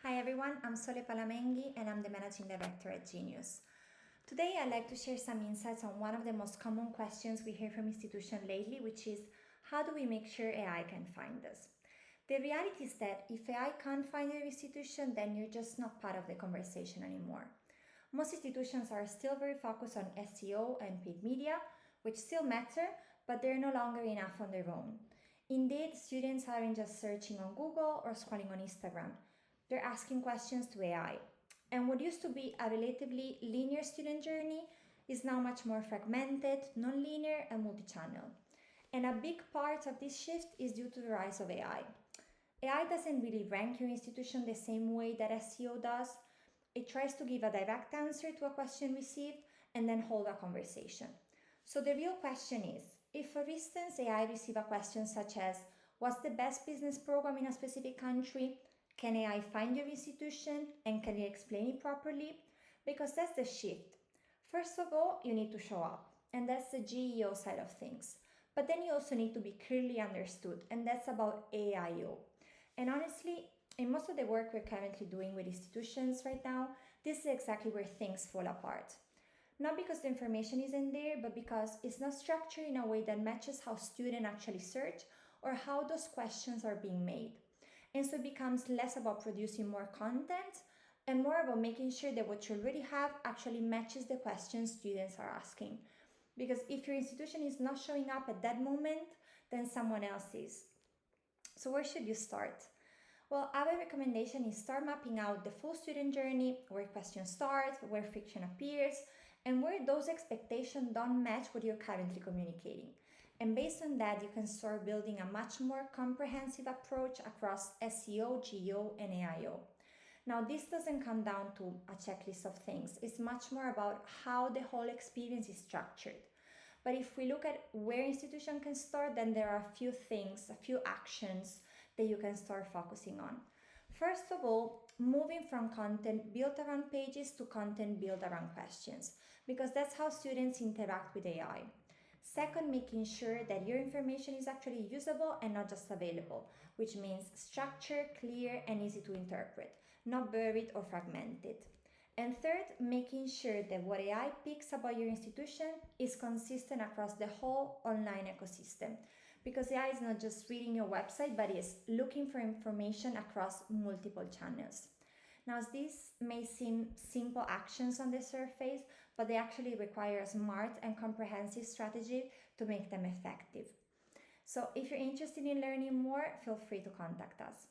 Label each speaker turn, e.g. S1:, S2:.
S1: Hi everyone, I'm Sole Palamenghi and I'm the Managing Director at geNEOus. Today I'd like to share some insights on one of the most common questions we hear from institutions lately, which is how do we make sure AI can find us? The reality is that if AI can't find your institution, then you're just not part of the conversation anymore. Most institutions are still very focused on SEO and paid media, which still matter, but they're no longer enough on their own. Indeed, students aren't just searching on Google or scrolling on Instagram. They're asking questions to AI. And what used to be a relatively linear student journey is now much more fragmented, non-linear, and multi-channel. And a big part of this shift is due to the rise of AI. AI doesn't really rank your institution the same way that SEO does. It tries to give a direct answer to a question received and then hold a conversation. So the real question is, if for instance AI receive a question such as, what's the best business program in a specific country? Can AI find your institution and can it explain it properly? Because that's the shift. First of all, you need to show up, and that's the geEOU side of things. But then you also need to be clearly understood, and that's about AIO. And honestly, in most of the work we're currently doing with institutions right now, this is exactly where things fall apart. Not because the information isn't there, but because it's not structured in a way that matches how students actually search or how those questions are being made. And so it becomes less about producing more content and more about making sure that what you already have actually matches the questions students are asking. Because if your institution is not showing up at that moment, then someone else is. So where should you start? Well, our recommendation is start mapping out the full student journey, where questions start, where friction appears, and where those expectations don't match what you're currently communicating. And based on that, you can start building a much more comprehensive approach across SEO, geEOU, and AIO. Now, this doesn't come down to a checklist of things. It's much more about how the whole experience is structured. But if we look at where institution can start, then there are a few things, a few actions that you can start focusing on. First of all, moving from content built around pages to content built around questions, because that's how students interact with AI. Second, making sure that your information is actually usable and not just available, which means structured, clear, and easy to interpret, not buried or fragmented. And third, making sure that what AI picks about your institution is consistent across the whole online ecosystem. Because AI is not just reading your website, but is looking for information across multiple channels. Now, these may seem simple actions on the surface, but they actually require a smart and comprehensive strategy to make them effective. So if you're interested in learning more, feel free to contact us.